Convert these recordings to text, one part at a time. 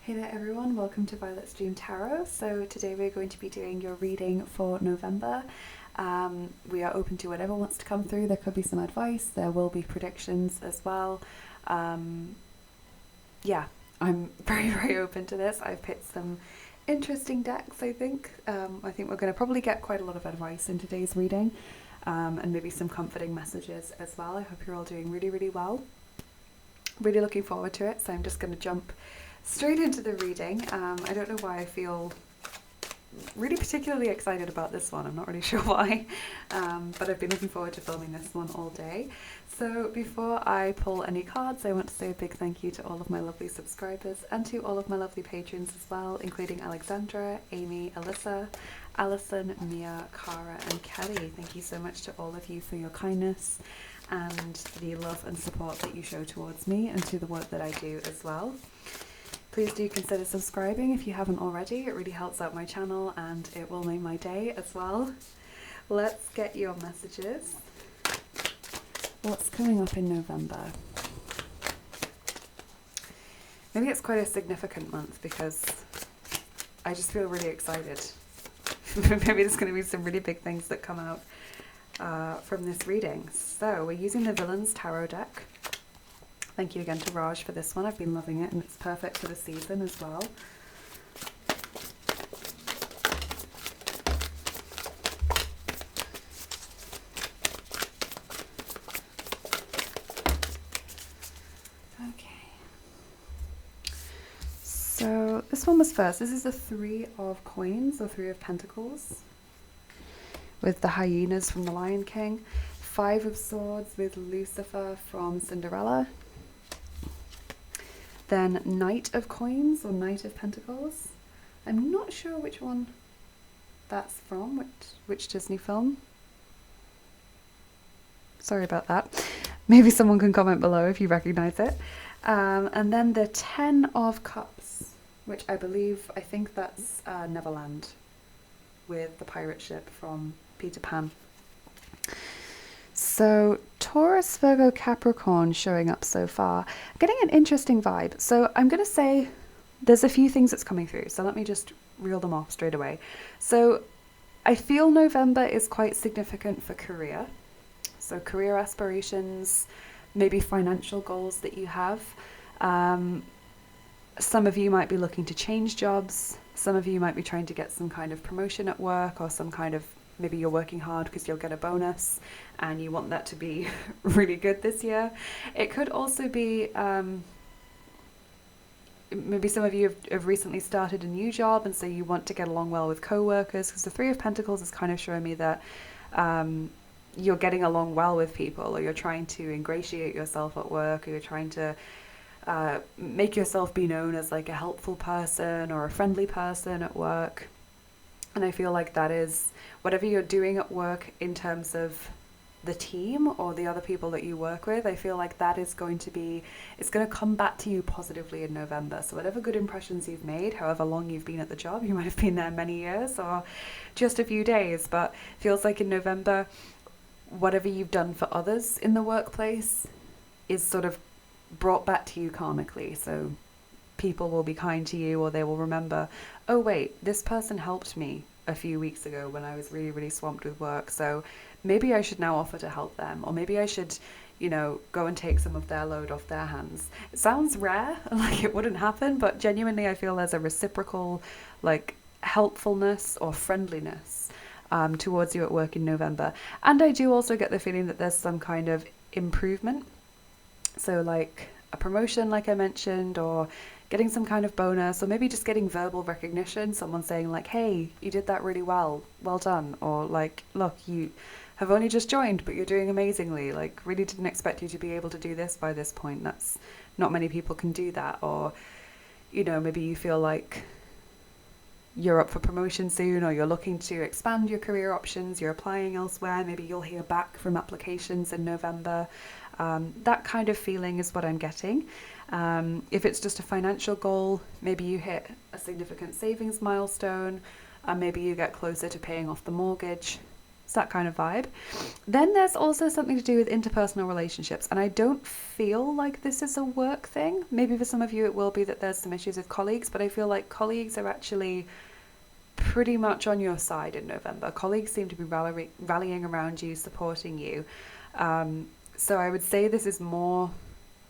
Hey there everyone, welcome to Violet's Dream Tarot. So today we're going to be doing your reading for November. We are open to whatever wants to come through. There could be some advice, there will be predictions as well. Yeah, I'm very open to this. I've picked some interesting decks, I think. I think we're going to probably get quite a lot of advice in today's reading, and maybe some comforting messages as well. I hope you're all doing really well. Really looking forward to it, so I'm just going to jump straight into the reading. I don't know why I feel really particularly excited about this one. I'm not really sure why, but I've been looking forward to filming this one all day. So before I pull any cards, I want to say a big thank you to all of my lovely subscribers and to all of my lovely patrons as well, including Alexandra, Amy, Alyssa, Alison, Mia, Cara and Kelly. Thank you so much to all of you for your kindness and the love and support that you show towards me and to the work that I do as well. Please do consider subscribing if you haven't already. It really helps out my channel and it will make my day as well. Let's get your messages. What's coming up in November? Maybe it's quite a significant month because I just feel really excited. Maybe there's going to be some really big things that come out from this reading. So we're using the Villains Tarot deck. Thank you again to Raj for this one. I've been loving it and it's perfect for the season as well. Okay. So this one was first. This is the Three of Coins or Three of Pentacles with the hyenas from the Lion King. Five of Swords with Lucifer from Cinderella. Then Knight of Coins or Knight of Pentacles. I'm not sure which one that's from, which Disney film. Sorry about that. Maybe someone can comment below if you recognize it. And then the Ten of Cups, which I think that's Neverland with the pirate ship from Peter Pan. So Taurus, Virgo, Capricorn showing up so far. I'm getting an interesting vibe. So I'm going to say there's a few things that's coming through. So let me just reel them off straight away. So I feel November is quite significant for career. So career aspirations, maybe financial goals that you have. Some of you might be looking to change jobs. Some of you might be trying to get some kind of promotion at work or some kind of, maybe you're working hard because you'll get a bonus and you want that to be really good this year. It could also be maybe some of you have recently started a new job and so you want to get along well with co-workers, because the Three of Pentacles is kind of showing me that you're getting along well with people, or you're trying to ingratiate yourself at work, or you're trying to make yourself be known as like a helpful person or a friendly person at work. And I feel like that is whatever you're doing at work in terms of the team or the other people that you work with, I feel like that is going to be, it's going to come back to you positively in November. So whatever good impressions you've made, however long you've been at the job, you might have been there many years or just a few days, but feels like in November, whatever you've done for others in the workplace is sort of brought back to you karmically. So people will be kind to you, or they will remember, oh wait, this person helped me a few weeks ago when I was really swamped with work, so maybe I should now offer to help them, or maybe I should, you know, go and take some of their load off their hands. It sounds rare, like it wouldn't happen, but genuinely I feel there's a reciprocal like helpfulness or friendliness towards you at work in November. And I do also get the feeling that there's some kind of improvement, so like a promotion like I mentioned, or getting some kind of bonus, or maybe just getting verbal recognition, someone saying like, hey, you did that really well done, or like, look, you have only just joined but you're doing amazingly, like really didn't expect you to be able to do this by this point. That's not many people can do that. Or, you know, maybe you feel like you're up for promotion soon, or you're looking to expand your career options, you're applying elsewhere, maybe you'll hear back from applications in November. That kind of feeling is what I'm getting. If it's just a financial goal, maybe you hit a significant savings milestone, and maybe you get closer to paying off the mortgage. It's that kind of vibe. Then there's also something to do with interpersonal relationships. And I don't feel like this is a work thing. Maybe for some of you it will be that there's some issues with colleagues, but I feel like colleagues are actually pretty much on your side in November. Colleagues seem to be rallying around you, supporting you. So I would say this is more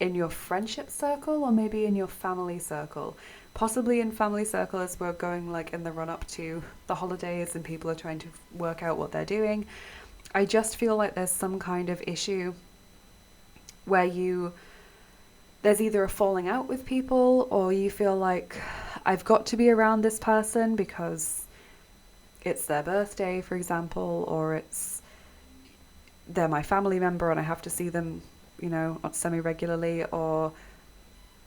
in your friendship circle or maybe in your family circle. Possibly in family circle as we're going like in the run up to the holidays and people are trying to work out what they're doing. I just feel like there's some kind of issue where there's either a falling out with people or you feel like I've got to be around this person because it's their birthday, for example, or they're my family member and I have to see them, semi-regularly, or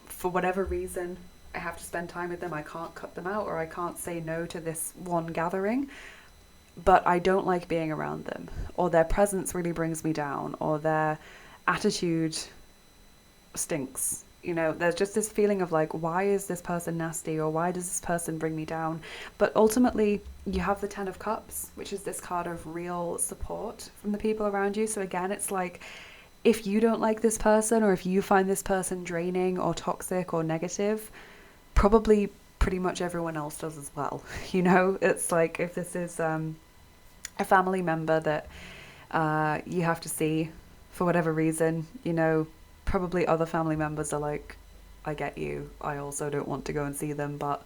for whatever reason I have to spend time with them. I can't cut them out or I can't say no to this one gathering, but I don't like being around them, or their presence really brings me down, or their attitude stinks. There's just this feeling of like, why is this person nasty, or why does this person bring me down? But ultimately, you have the Ten of Cups, which is this card of real support from the people around you. So again, it's like, if you don't like this person, or if you find this person draining or toxic or negative, probably pretty much everyone else does as well. It's like, if this is a family member that you have to see for whatever reason, probably other family members are like, I get you, I also don't want to go and see them, but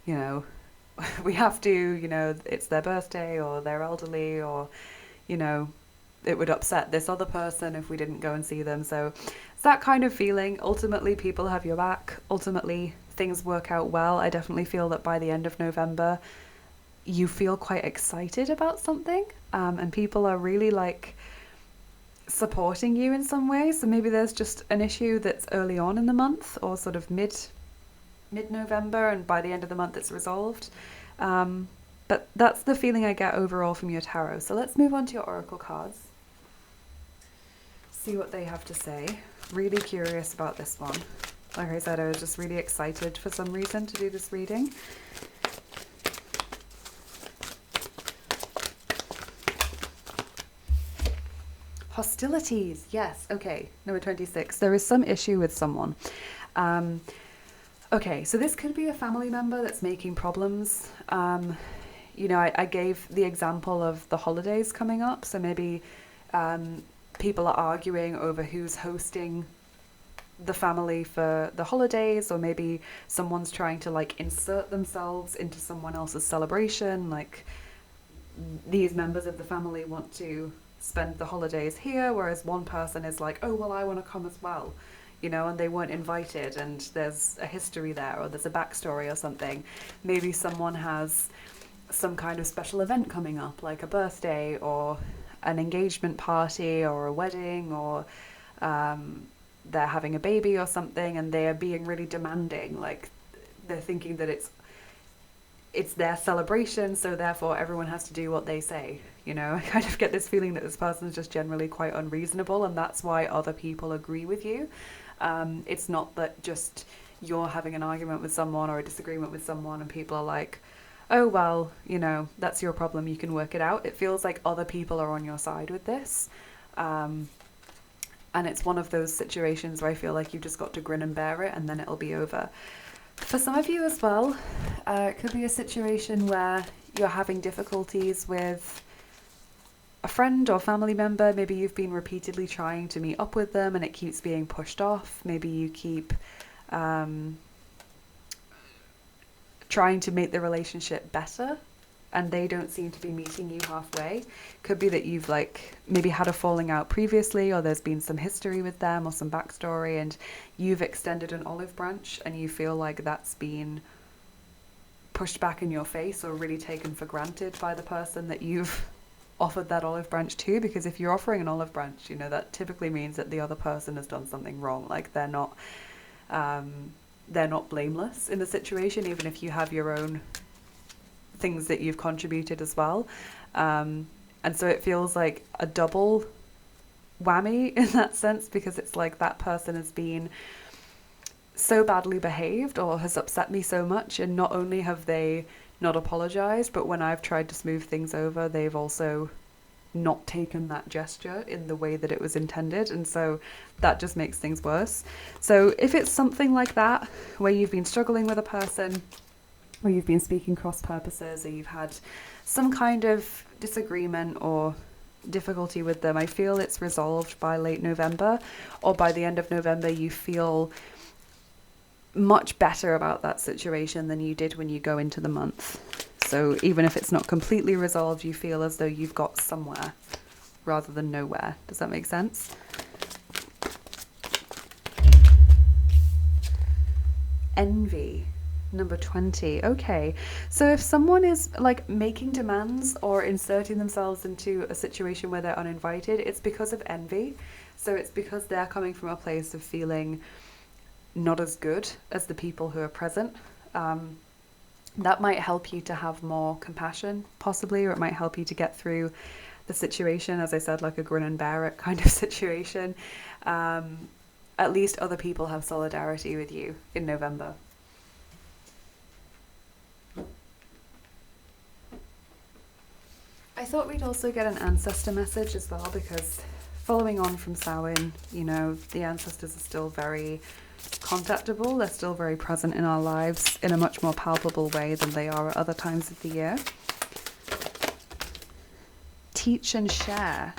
we have to, it's their birthday or they're elderly, or it would upset this other person if we didn't go and see them. So it's that kind of feeling. Ultimately, people have your back. Ultimately, things work out well. I definitely feel that by the end of November you feel quite excited about something, and people are really like supporting you in some way. So maybe there's just an issue that's early on in the month, or sort of mid-November, and by the end of the month it's resolved. But that's the feeling I get overall from your tarot. So let's move on to your oracle cards, see what they have to say. Really curious about this one. Like I said, I was just really excited for some reason to do this reading. Hostilities, yes. Okay, number 26. There is some issue with someone. Okay, so this could be a family member that's making problems. I gave the example of the holidays coming up, so maybe people are arguing over who's hosting the family for the holidays, or maybe someone's trying to like insert themselves into someone else's celebration. Like, these members of the family want to spend the holidays here, whereas one person is like, oh well, I want to come as well, and they weren't invited, and there's a history there, or there's a backstory or something. Maybe someone has some kind of special event coming up, like a birthday or an engagement party or a wedding, or they're having a baby or something, and they are being really demanding. Like, they're thinking that it's their celebration, so therefore everyone has to do what they say. I kind of get this feeling that this person is just generally quite unreasonable, and that's why other people agree with you. It's not that just you're having an argument with someone or a disagreement with someone and people are like, oh well, that's your problem, you can work it out. It feels like other people are on your side with this. And it's one of those situations where I feel like you've just got to grin and bear it, and then it'll be over. For some of you as well, it could be a situation where you're having difficulties with a friend or family member. Maybe you've been repeatedly trying to meet up with them and it keeps being pushed off. Maybe you keep trying to make the relationship better and they don't seem to be meeting you halfway. Could be that you've like maybe had a falling out previously, or there's been some history with them or some backstory, and you've extended an olive branch and you feel like that's been pushed back in your face or really taken for granted by the person that you've offered that olive branch to. Because if you're offering an olive branch, that typically means that the other person has done something wrong. Like, they're not blameless in the situation, even if you have your own things that you've contributed as well. And so it feels like a double whammy in that sense, because it's like that person has been so badly behaved or has upset me so much, and not only have they not apologized, but when I've tried to smooth things over, they've also not taken that gesture in the way that it was intended, and so that just makes things worse. So if it's something like that, where you've been struggling with a person, or you've been speaking cross purposes, or you've had some kind of disagreement or difficulty with them, I feel it's resolved by late November, or by the end of November you feel much better about that situation than you did when you go into the month. So even if it's not completely resolved, you feel as though you've got somewhere rather than nowhere. Does that make sense? Envy, number 20. Okay, so if someone is like making demands or inserting themselves into a situation where they're uninvited, it's because of envy. So it's because they're coming from a place of feeling not as good as the people who are present. That might help you to have more compassion, possibly, or it might help you to get through the situation, as I said, like a grin and bear it kind of situation. At least other people have solidarity with you in November. I thought we'd also get an ancestor message as well, because following on from Samhain, you know, the ancestors are still very contactable. They're still very present in our lives in a much more palpable way than they are at other times of the year. Teach and share.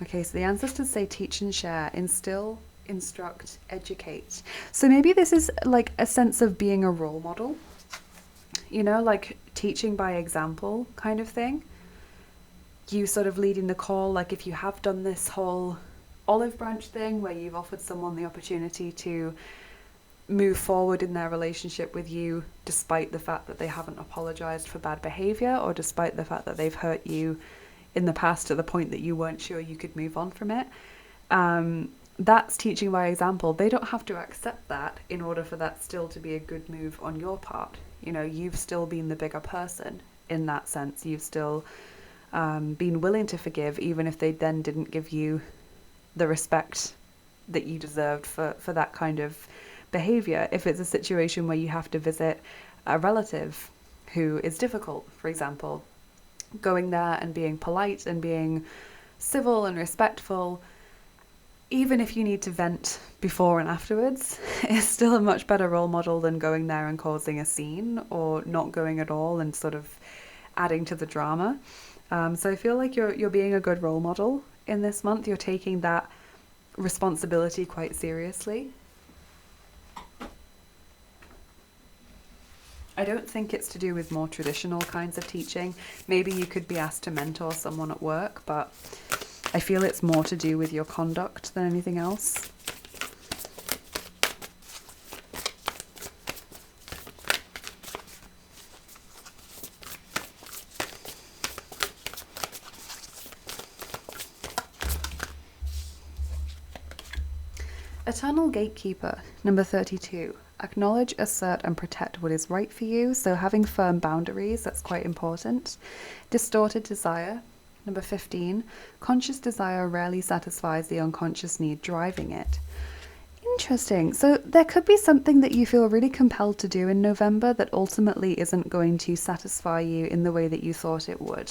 Okay, so the ancestors say teach and share, instill, instruct, educate. So maybe this is like a sense of being a role model, you know, like teaching by example kind of thing. You sort of leading the call, like if you have done this whole olive branch thing where you've offered someone the opportunity to move forward in their relationship with you despite the fact that they haven't apologized for bad behavior, or despite the fact that they've hurt you in the past to the point that you weren't sure you could move on from it. That's teaching by example. They don't have to accept that in order for that still to be a good move on your part. You know, you've still been the bigger person in that sense. You've still been willing to forgive, even if they then didn't give you the respect that you deserved for that kind of behavior. If it's a situation where you have to visit a relative who is difficult, for example, going there and being polite and being civil and respectful, even if you need to vent before and afterwards, is still a much better role model than going there and causing a scene, or not going at all and sort of adding to the drama. So I feel like you're being a good role model in this month. You're taking that responsibility quite seriously. I don't think it's to do with more traditional kinds of teaching. Maybe you could be asked to mentor someone at work, but I feel it's more to do with your conduct than anything else. Eternal Gatekeeper, number 32. Acknowledge, assert, and protect what is right for you. So having firm boundaries, that's quite important. Distorted Desire, number 15. Conscious desire rarely satisfies the unconscious need driving it. Interesting. So there could be something that you feel really compelled to do in November that ultimately isn't going to satisfy you in the way that you thought it would.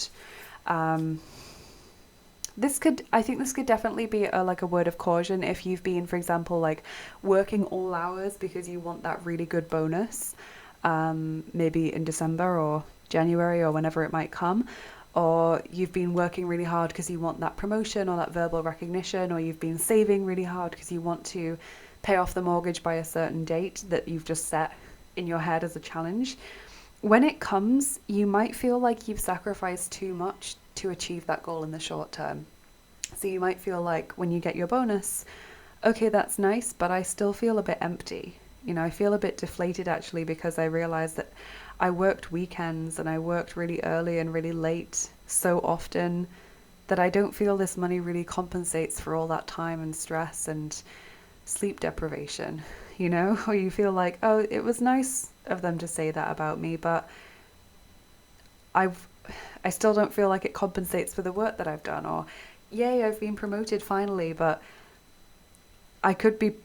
I think this could definitely be like a word of caution if you've been, for example, like working all hours because you want that really good bonus, maybe in December or January or whenever it might come, or you've been working really hard because you want that promotion or that verbal recognition, or you've been saving really hard because you want to pay off the mortgage by a certain date that you've just set in your head as a challenge. When it comes, you might feel like you've sacrificed too much to achieve that goal in the short term. So you might feel like when you get your bonus, okay, that's nice, but I still feel a bit empty. You know, I feel a bit deflated actually, because I realized that I worked weekends and I worked really early and really late so often that I don't feel this money really compensates for all that time and stress and sleep deprivation, you know, or you feel like, oh, it was nice of them to say that about me, but I still don't feel like it compensates for the work that I've done, or yay, I've been promoted finally, but I could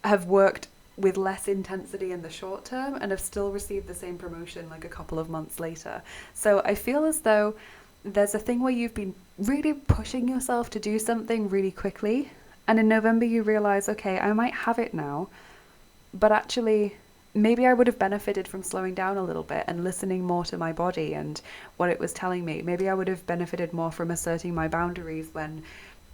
have worked with less intensity in the short term and have still received the same promotion like a couple of months later. So I feel as though there's a thing where you've been really pushing yourself to do something really quickly, and in November you realize, okay, I might have it now, but actually maybe I would have benefited from slowing down a little bit and listening more to my body and what it was telling me. Maybe I would have benefited more from asserting my boundaries when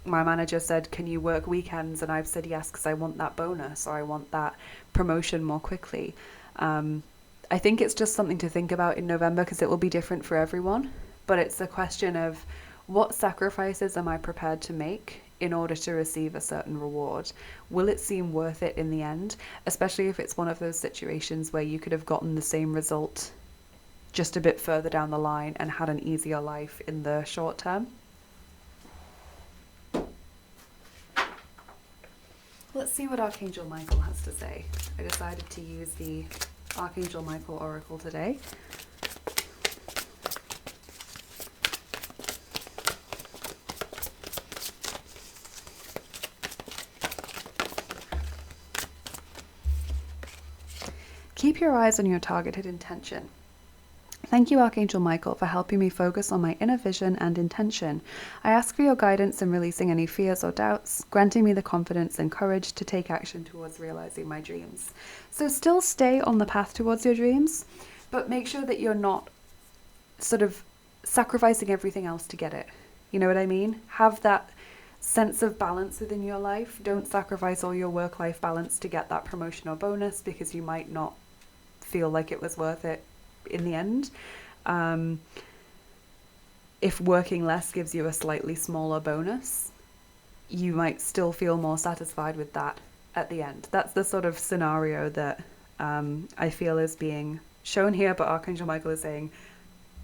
my manager said, can you work weekends? And I've said yes because I want that bonus, or I want that promotion more quickly. I think it's just something to think about in November, because it will be different for everyone. But it's a question of, what sacrifices am I prepared to make in order to receive a certain reward? Will it seem worth it in the end? Especially if it's one of those situations where you could have gotten the same result just a bit further down the line and had an easier life in the short term. Let's see what Archangel Michael has to say. I decided to use the Archangel Michael Oracle today. Keep your eyes on your targeted intention. Thank you, Archangel Michael, for helping me focus on my inner vision and intention. I ask for your guidance in releasing any fears or doubts, granting me the confidence and courage to take action towards realizing my dreams. So still stay on the path towards your dreams, but make sure that you're not sort of sacrificing everything else to get it. You know what I mean? Have that sense of balance within your life. Don't sacrifice all your work-life balance to get that promotion or bonus, because you might not feel like it was worth it in the end. If working less gives you a slightly smaller bonus, you might still feel more satisfied with that at the end. That's the sort of scenario that I feel is being shown here, but Archangel Michael is saying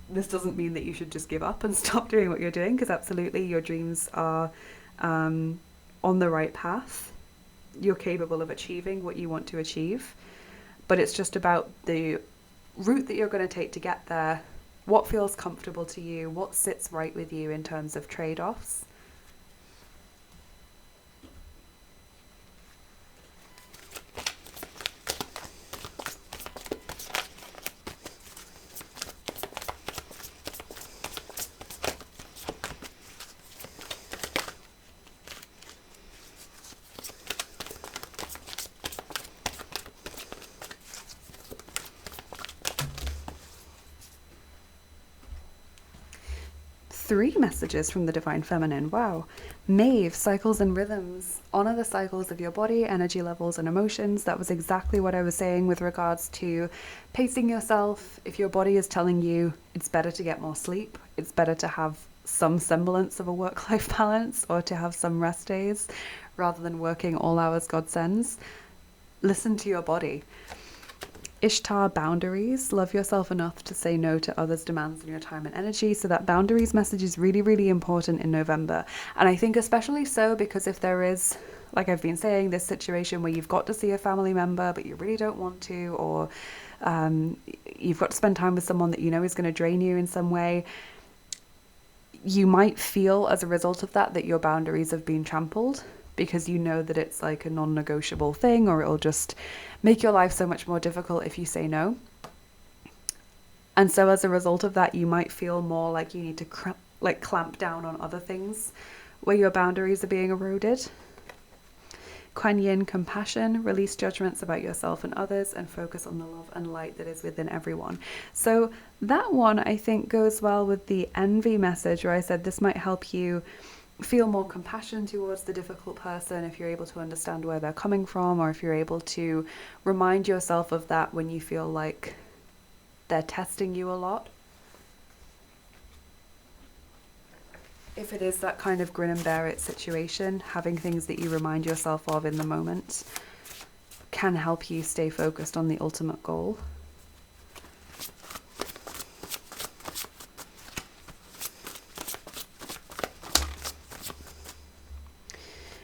this doesn't mean that you should just give up and stop doing what you're doing, because absolutely your dreams are on the right path. You're capable of achieving what you want to achieve, but it's just about the route that you're going to take to get there. What feels comfortable to you, what sits right with you in terms of trade-offs. Three messages from the Divine Feminine. Wow. Maeve, cycles and rhythms. Honor the cycles of your body, energy levels, and emotions. That was exactly what I was saying with regards to pacing yourself. If your body is telling you it's better to get more sleep, it's better to have some semblance of a work-life balance, or to have some rest days rather than working all hours God sends, listen to your body. Ishtar, boundaries. Love yourself enough to say no to others' demands on your time and energy. So that boundaries message is really, really important in November. And I think especially so because if there is, like I've been saying, this situation where you've got to see a family member, but you really don't want to, or you've got to spend time with someone that you know is going to drain you in some way, you might feel as a result of that your boundaries have been trampled, because you know that it's like a non-negotiable thing, or it'll just make your life so much more difficult if you say no. And so as a result of that, you might feel more like you need to clamp down on other things where your boundaries are being eroded. Kuan Yin, compassion. Release judgments about yourself and others and focus on the love and light that is within everyone. So that one I think goes well with the envy message, where I said this might help you feel more compassion towards the difficult person if you're able to understand where they're coming from, or if you're able to remind yourself of that when you feel like they're testing you a lot. If it is that kind of grin and bear it situation, having things that you remind yourself of in the moment can help you stay focused on the ultimate goal.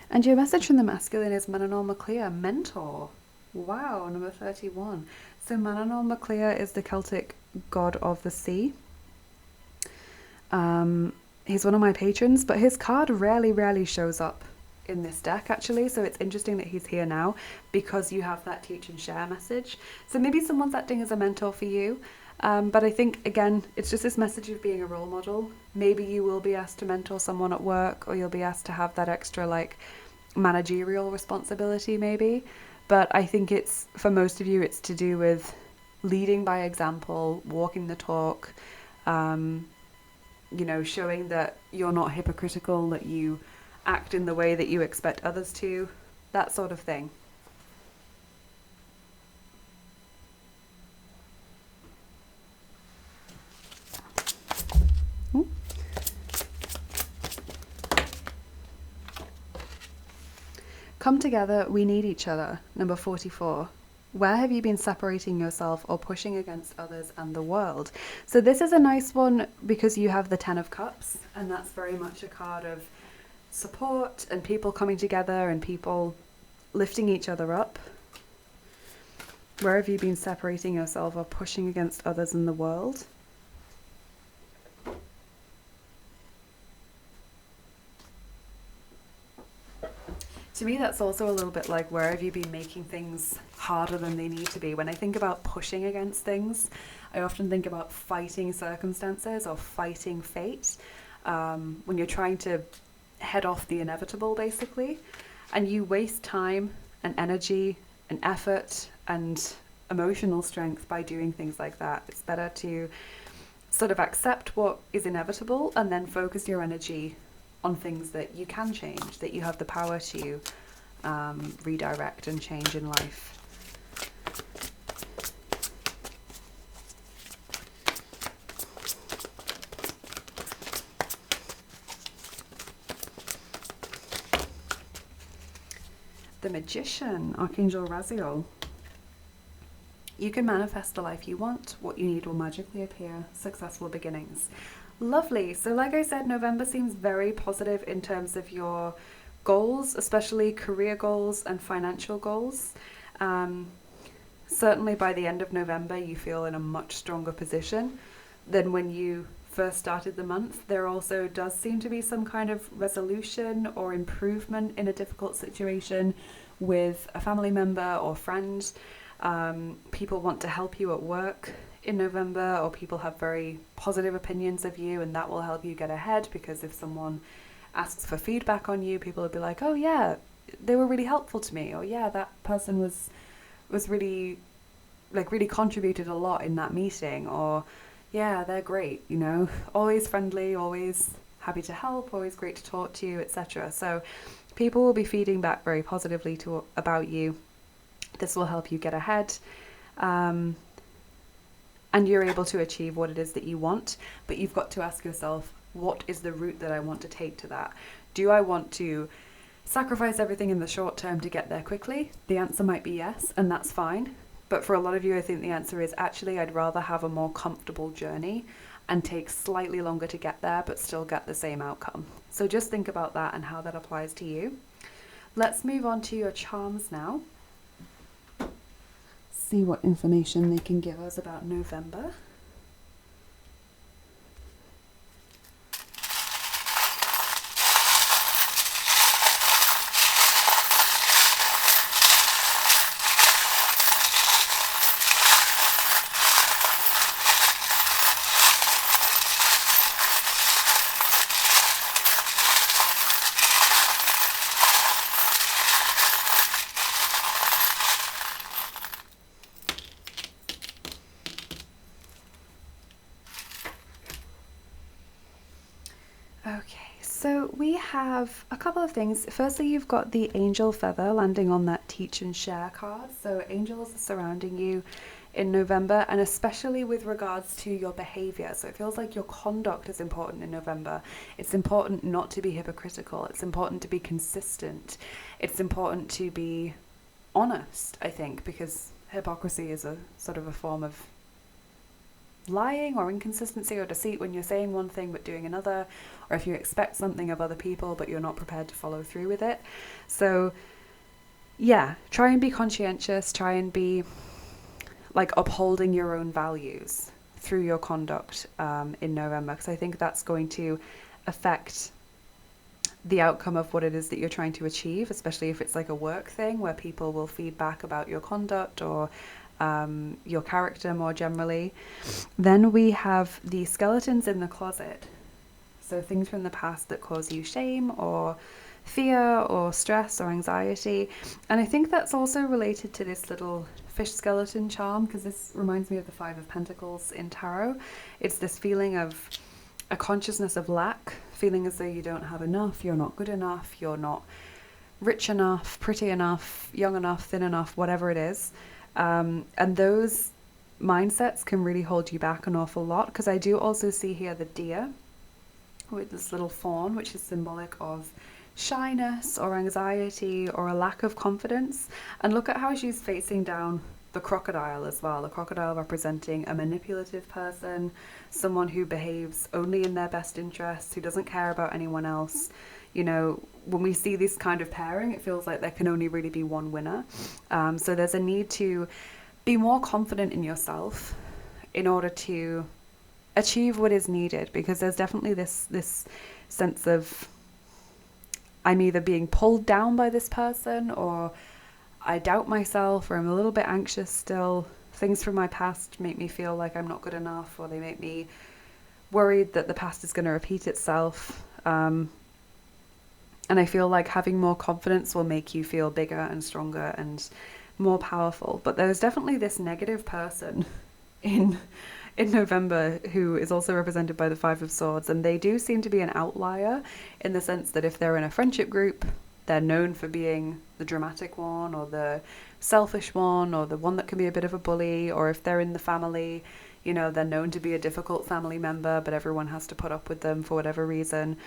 And your message from the masculine is Mananal Maclear, mentor. Wow, number 31. So Mananal Maclear is the Celtic god of the sea. He's one of my patrons, but his card rarely shows up in this deck actually, so it's interesting that he's here now because you have that teach and share message. So maybe someone's acting as a mentor for you. But I think, again, it's just this message of being a role model. Maybe you will be asked to mentor someone at work, or you'll be asked to have that extra, like, managerial responsibility, maybe. But I think it's, for most of you, it's to do with leading by example, walking the talk, um, showing that you're not hypocritical, that you act in the way that you expect others to, that sort of thing. Come together, we need each other. Number 44. Where have you been separating yourself or pushing against others and the world? So this is a nice one because you have the Ten of Cups, and that's very much a card of support and people coming together and people lifting each other up. Where have you been separating yourself or pushing against others in the world? To me, that's also a little bit like, where have you been making things harder than they need to be? When I think about pushing against things, I often think about fighting circumstances or fighting fate. When you're trying to head off the inevitable, basically, and you waste time and energy and effort and emotional strength by doing things like that. It's better to sort of accept what is inevitable and then focus your energy on things that you can change, that you have the power to redirect and change in life. The Magician, Archangel Raziel. You can manifest the life you want. What you need will magically appear. Successful beginnings. Lovely. So like I said, November seems very positive in terms of your goals, especially career goals and financial goals. Certainly by the end of November, you feel in a much stronger position than when you first started the month. There also does seem to be some kind of resolution or improvement in a difficult situation with a family member or friend. People want to help you at work in November, or people have very positive opinions of you, and that will help you get ahead, because if someone asks for feedback on you, people will be like, oh yeah, they were really helpful to me, or yeah, that person was really, like, really contributed a lot in that meeting, or yeah, they're great, always friendly, always happy to help, always great to talk to you, etc. So people will be feeding back very positively about you. This will help you get ahead, and you're able to achieve what it is that you want. But you've got to ask yourself, what is the route that I want to take to that? Do I want to sacrifice everything in the short term to get there quickly? The answer might be yes, and that's fine. But for a lot of you, I think the answer is, actually, I'd rather have a more comfortable journey and take slightly longer to get there, but still get the same outcome. So just think about that and how that applies to you. Let's move on to your charms now. See what information they can give us about November. Okay, so we have a couple of things. Firstly, you've got the angel feather landing on that teach and share card. So angels are surrounding you in November, and especially with regards to your behavior. So it feels like your conduct is important in November. It's important not to be hypocritical. It's important to be consistent. It's important to be honest, I think, because hypocrisy is a sort of a form of lying or inconsistency or deceit when you're saying one thing but doing another, or if you expect something of other people but you're not prepared to follow through with it. So yeah, try and be conscientious, try and be like upholding your own values through your conduct in November, because I think that's going to affect the outcome of what it is that you're trying to achieve, especially if it's like a work thing where people will feed back about your conduct, or your character more generally. Then we have the skeletons in the closet. So things from the past that cause you shame or fear or stress or anxiety. And I think that's also related to this little fish skeleton charm, because this reminds me of the Five of Pentacles in tarot. It's this feeling of a consciousness of lack, feeling as though you don't have enough, you're not good enough, you're not rich enough, pretty enough, young enough, thin enough, whatever it is. And those mindsets can really hold you back an awful lot, because I do also see here the deer with this little fawn, which is symbolic of shyness or anxiety or a lack of confidence. And look at how she's facing down the crocodile as well. The crocodile representing a manipulative person, someone who behaves only in their best interests, who doesn't care about anyone else. You know, when we see this kind of pairing, it feels like there can only really be one winner. So there's a need to be more confident in yourself in order to achieve what is needed, because there's definitely this sense of, I'm either being pulled down by this person, or I doubt myself, or I'm a little bit anxious still. Things from my past make me feel like I'm not good enough, or they make me worried that the past is going to repeat itself. And I feel like having more confidence will make you feel bigger and stronger and more powerful. But there's definitely this negative person in November who is also represented by the Five of Swords, and they do seem to be an outlier in the sense that if they're in a friendship group, they're known for being the dramatic one or the selfish one or the one that can be a bit of a bully, or if they're in the family, you know, they're known to be a difficult family member, but everyone has to put up with them for whatever reason.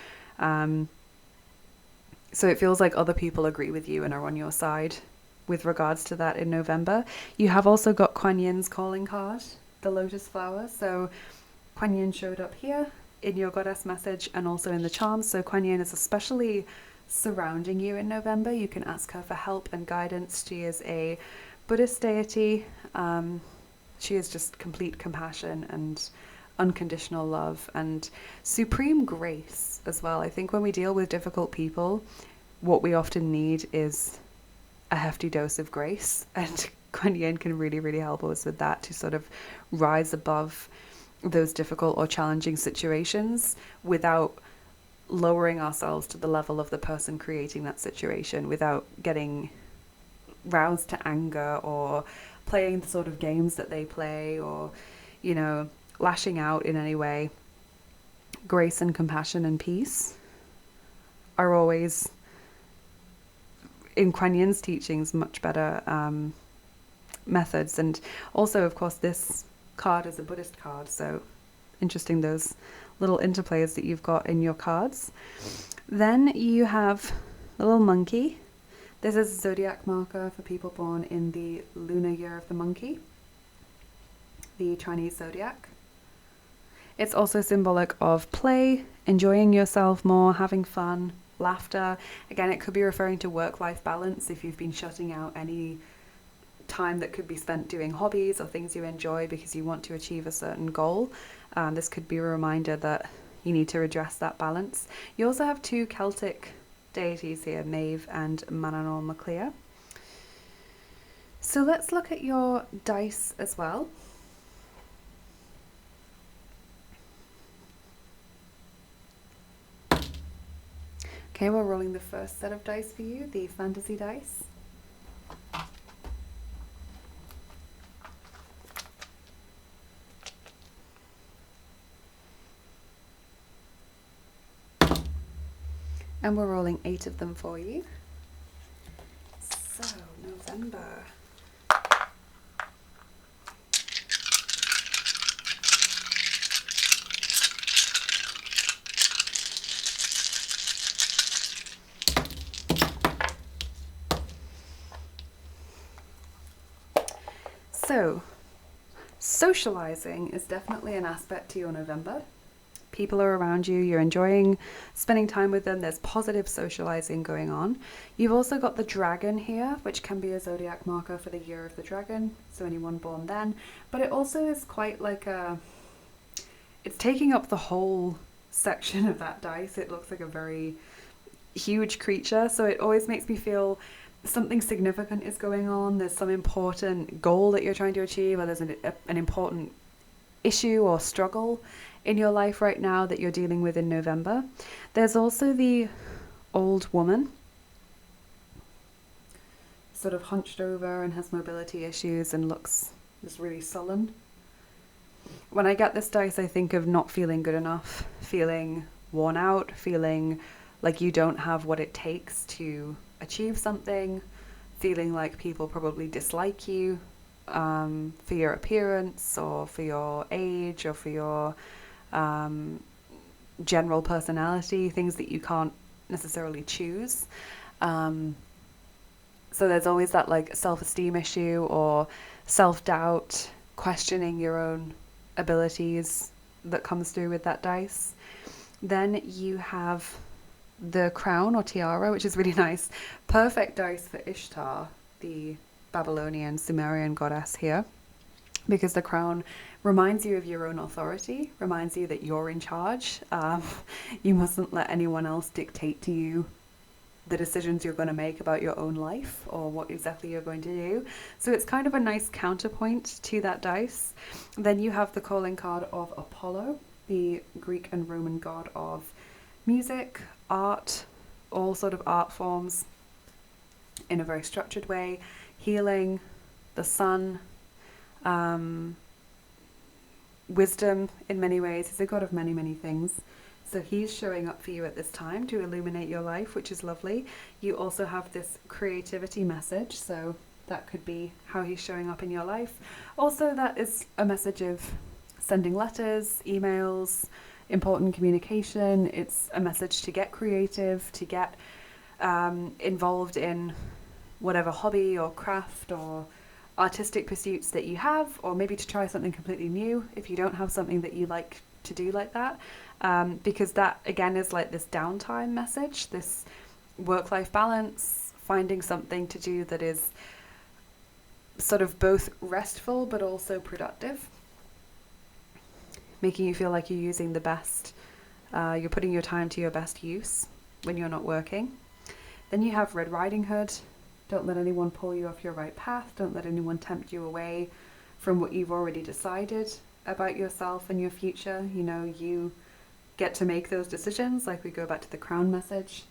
So it feels like other people agree with you and are on your side with regards to that in November. You have also got Kuan Yin's calling card, the lotus flower. So Kuan Yin showed up here in your goddess message and also in the charms. So Kuan Yin is especially surrounding you in November. You can ask her for help and guidance. She is a Buddhist deity. She is just complete compassion and unconditional love and supreme grace as well. I think when we deal with difficult people, what we often need is a hefty dose of grace, and Kuan Yin can really, really help us with that, to sort of rise above those difficult or challenging situations without lowering ourselves to the level of the person creating that situation, without getting roused to anger or playing the sort of games that they play, or, you know, lashing out in any way. Grace and compassion and peace are always, in Kuan Yin's teachings, much better methods. And also, of course, this card is a Buddhist card, so interesting those little interplays that you've got in your cards. Then you have a little monkey. This is a zodiac marker for people born in the lunar year of the monkey, the Chinese zodiac. It's also symbolic of play, enjoying yourself more, having fun, laughter. Again, it could be referring to work-life balance if you've been shutting out any time that could be spent doing hobbies or things you enjoy because you want to achieve a certain goal. This could be a reminder that you need to address that balance. You also have two Celtic deities here, Maeve and Manannán Mac Lir. So let's look at your dice as well. Okay, we're rolling the first set of dice for you, the fantasy dice. And we're rolling 8 of them for you. So, November. So, socializing is definitely an aspect to your November. People are around you, you're enjoying spending time with them, there's positive socializing going on. You've also got the dragon here, which can be a zodiac marker for the year of the dragon, so anyone born then. But it also is quite like it's taking up the whole section of that dice. It looks like a very huge creature, so it always makes me feel something significant is going on. There's some important goal that you're trying to achieve, or there's an important issue or struggle in your life right now that you're dealing with in November. There's also the old woman, sort of hunched over and has mobility issues and looks just really sullen. When I get this dice, I think of not feeling good enough, feeling worn out, feeling like you don't have what it takes to achieve something, feeling like people probably dislike you for your appearance or for your age or for your general personality, things that you can't necessarily choose. So there's always that like self-esteem issue or self-doubt, questioning your own abilities that comes through with that dice. Then you have the crown or tiara, which is really nice. Perfect dice for Ishtar, the Babylonian Sumerian goddess here, because the crown reminds you of your own authority, reminds you that you're in charge. You mustn't let anyone else dictate to you the decisions you're going to make about your own life or what exactly you're going to do. So it's kind of a nice counterpoint to that dice. Then you have the calling card of Apollo, the Greek and Roman god of music, art, all sort of art forms in a very structured way, healing, the sun, wisdom in many ways. He's a god of many, many things. So he's showing up for you at this time to illuminate your life, which is lovely. You also have this creativity message, so that could be how he's showing up in your life. Also, that is a message of sending letters, emails, important communication. It's a message to get creative, to get involved in whatever hobby or craft or artistic pursuits that you have, or maybe to try something completely new if you don't have something that you like to do like that. Because that again is like this downtime message, this work-life balance, finding something to do that is sort of both restful but also productive, making you feel like you're using the best, you're putting your time to your best use when you're not working. Then you have Red Riding Hood. Don't let anyone pull you off your right path. Don't let anyone tempt you away from what you've already decided about yourself and your future. You know, you get to make those decisions, like we go back to the crown message.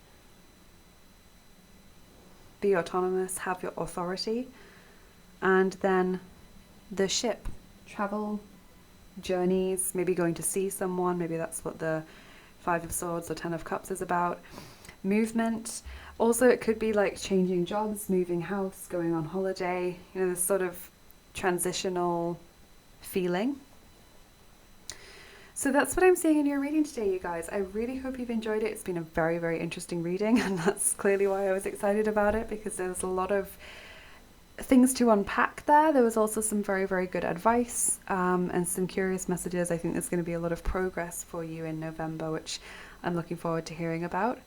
Be autonomous, have your authority. And then the ship, travel, journeys, maybe going to see someone, maybe that's what the Five of Swords or Ten of Cups is about. Movement. Also, it could be like changing jobs, moving house, going on holiday, you know, this sort of transitional feeling. So that's what I'm seeing in your reading today, you guys. I really hope you've enjoyed it. It's been a very, very interesting reading, and that's clearly why I was excited about it, because there's a lot of things to unpack there. There was also some very, very good advice and some curious messages. I think there's going to be a lot of progress for you in November, which I'm looking forward to hearing about.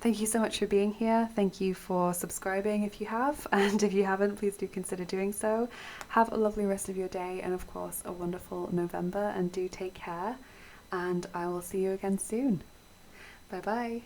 Thank you so much for being here. Thank you for subscribing if you have, and if you haven't, please do consider doing so. Have a lovely rest of your day, and of course a wonderful November, and do take care, and I will see you again soon. Bye bye.